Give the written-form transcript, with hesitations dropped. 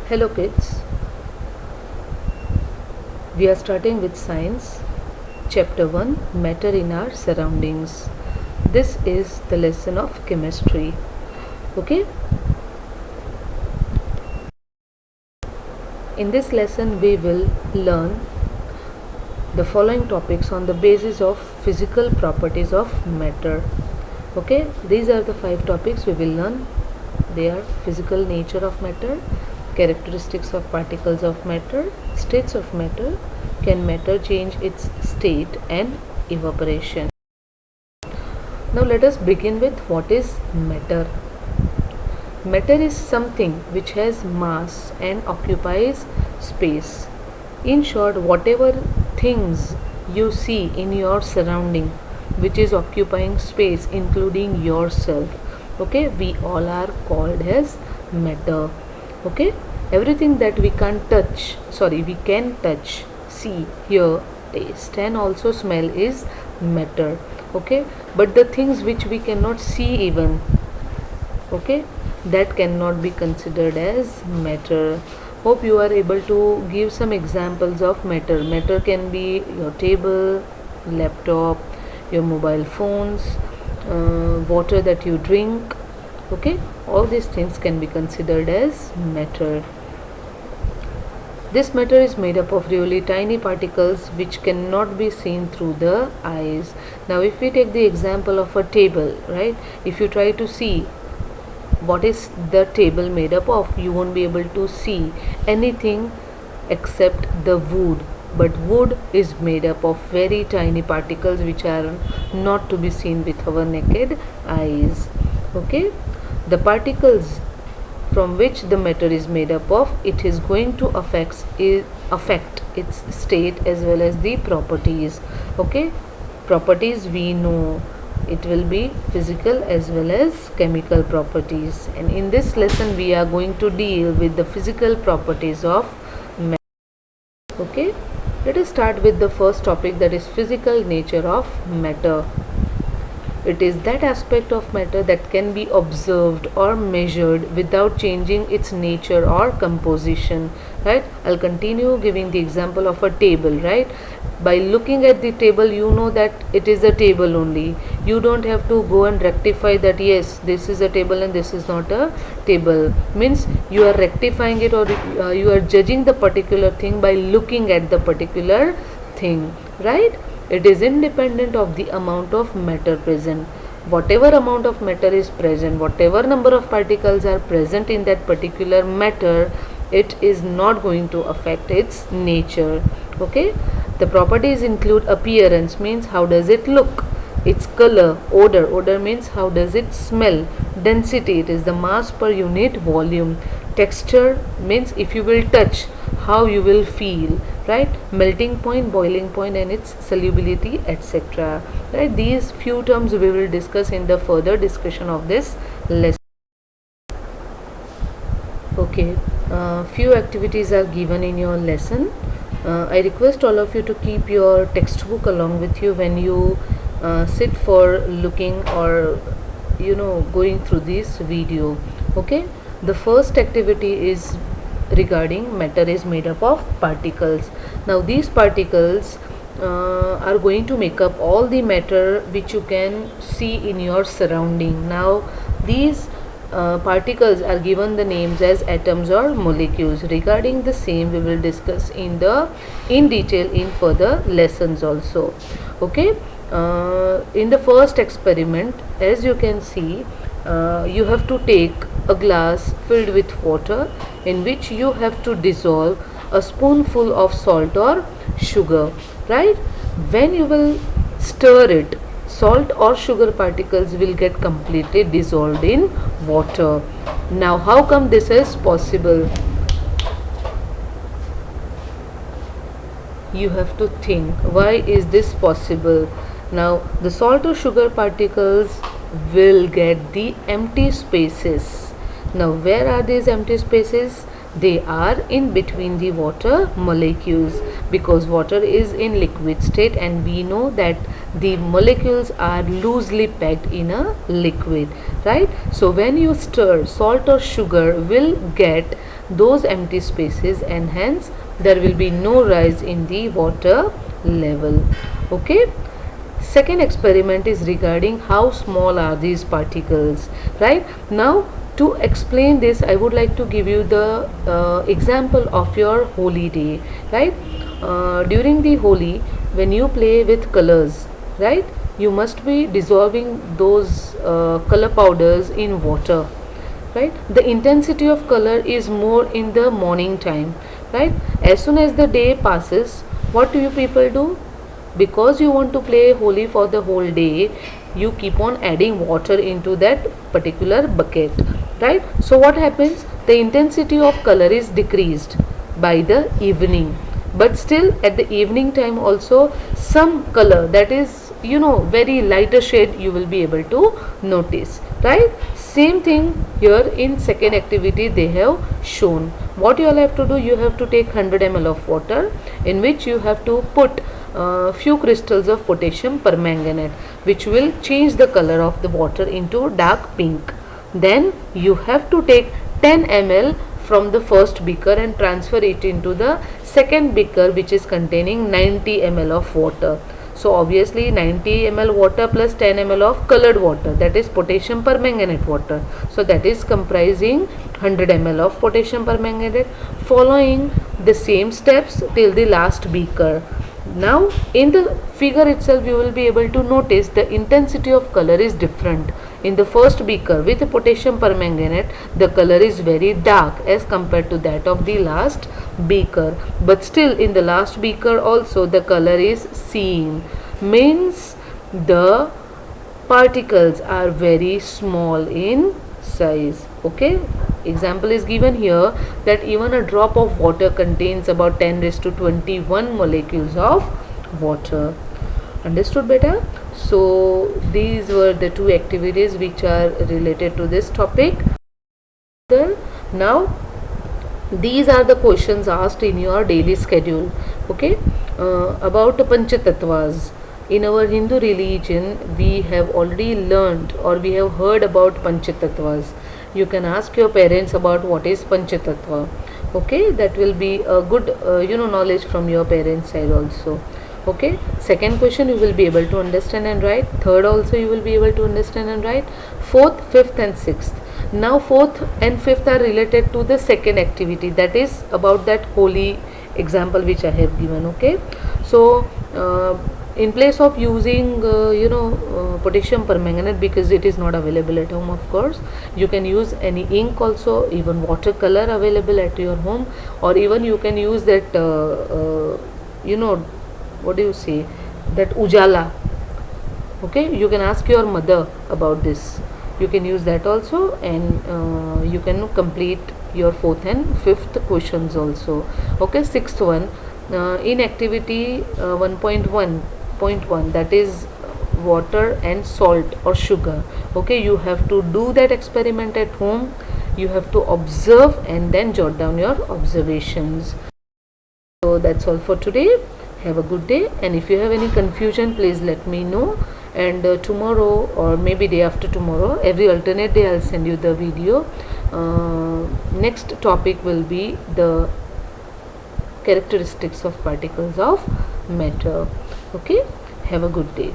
Hello kids, we are starting with science, chapter 1, matter in our surroundings. This is the lesson of chemistry. Okay, in this lesson we will learn the following topics on the basis of physical properties of matter. Okay, these are the 5 topics we will learn. They are physical nature of matter, characteristics of particles of matter, states of matter, can matter change its state, and evaporation. Now let us begin with what is matter. Matter is something which has mass and occupies space. In short, whatever things you see in your surrounding which is occupying space, including yourself, okay, we all are called as matter. Okay, everything that we can touch, see, hear, taste, and also smell is matter. Okay, but the things which we cannot see even, okay, that cannot be considered as matter. Hope you are able to give some examples of matter. Matter can be your table, laptop, your mobile phones, water that you drink. Okay, all these things can be considered as matter. This matter is made up of really tiny particles which cannot be seen through the eyes. Now if we take the example of a table, right, if you try to see what is the table made up of, you won't be able to see anything except the wood. But wood is made up of very tiny particles which are not to be seen with our naked eyes. Okay, the particles from which the matter is made up of, it is going to affect its state as well as the properties. Okay, properties we know, it will be physical as well as chemical properties, and in this lesson we are going to deal with the physical properties of matter. Okay, let us start with the first topic, that is physical nature of matter. It is that aspect of matter that can be observed or measured without changing its nature or composition. Right? I'll continue giving the example of a table. Right? By looking at the table, you know that it is a table only. You don't have to go and rectify that yes, this is a table and this is not a table. Means you are rectifying it, or you are judging the particular thing by looking at the particular thing. Right? It is independent of the amount of matter present. Whatever amount of matter is present, whatever number of particles are present in that particular matter, it is not going to affect its nature. Okay, the properties include appearance, means how does it look, its color, odor means how does it smell, density, it is the mass per unit volume, texture means if you will touch, how you will feel, right, melting point, boiling point, and its solubility, etc. Right, these few terms we will discuss in the further discussion of this lesson. Okay, few activities are given in your lesson. I request all of you to keep your textbook along with you when you sit for looking or going through this video. Okay, the first activity is regarding matter is made up of particles. Now these particles are going to make up all the matter which you can see in your surrounding. Now these particles are given the names as atoms or molecules. Regarding the same we will discuss in detail in further lessons also. Okay, in the first experiment, as you can see, you have to take a glass filled with water in which you have to dissolve a spoonful of salt or sugar. Right, when you will stir it, salt or sugar particles will get completely dissolved in water. Now how come this is possible? You have to think, why is this possible? Now the salt or sugar particles will get the empty spaces. Now where are these empty spaces? They are in between the water molecules, because water is in liquid state and we know that the molecules are loosely packed in a liquid, right? So when you stir, salt or sugar will get those empty spaces, and hence there will be no rise in the water level. Okay. Second experiment is regarding how small are these particles, right? Now to explain this, I would like to give you the example of your Holi day, right? During the Holi, when you play with colors, right, you must be dissolving those color powders in water, right? The intensity of color is more in the morning time, right? As soon as the day passes, what do you people do? Because you want to play Holi for the whole day, you keep on adding water into that particular bucket, right? So what happens? The intensity of color is decreased by the evening, but still at the evening time also some color, that is, very lighter shade, you will be able to notice, right? Same thing here in second activity they have shown. What you all have to do, you have to take 100 ml of water, in which you have to put few crystals of potassium permanganate, which will change the color of the water into dark pink. Then you have to take 10 ml from the first beaker and transfer it into the second beaker, which is containing 90 ml of water. So obviously 90 ml water plus 10 ml of colored water, that is potassium permanganate water. So that is comprising 100 ml of potassium permanganate, following the same steps till the last beaker. Now in the figure itself you will be able to notice the intensity of color is different. In the first beaker with the potassium permanganate, the color is very dark as compared to that of the last beaker, but still in the last beaker also the color is seen, means the particles are very small in size. Okay, example is given here that even a drop of water contains about 10 raised to 21 molecules of water. Understood beta? So these were the two activities which are related to this topic. Now these are the questions asked in your daily schedule. Okay, about Panchatatvas. In our Hindu religion, we have already learned or we have heard about Panchatatvas. You can ask your parents about what is Panchatattva. Okay, that will be a good knowledge from your parents side also. Okay, second question you will be able to understand and write. Third also you will be able to understand and write. Fourth, fifth and sixth. Now fourth and fifth are related to the second activity, that is about that Holi example which I have given. Okay, so in place of using potassium permanganate, because it is not available at home, of course you can use any ink also, even watercolor available at your home, or even you can use that what do you say, that ujala. Okay, you can ask your mother about this, you can use that also, and you can complete your fourth and fifth questions also. Okay, sixth one, in activity 1.1, that is water and salt or sugar. Okay, you have to do that experiment at home, you have to observe and then jot down your observations. So that's all for today. Have a good day, and if you have any confusion please let me know, and tomorrow or maybe day after tomorrow, every alternate day I'll send you the video. Next topic will be the characteristics of particles of matter. Okay, have a good day.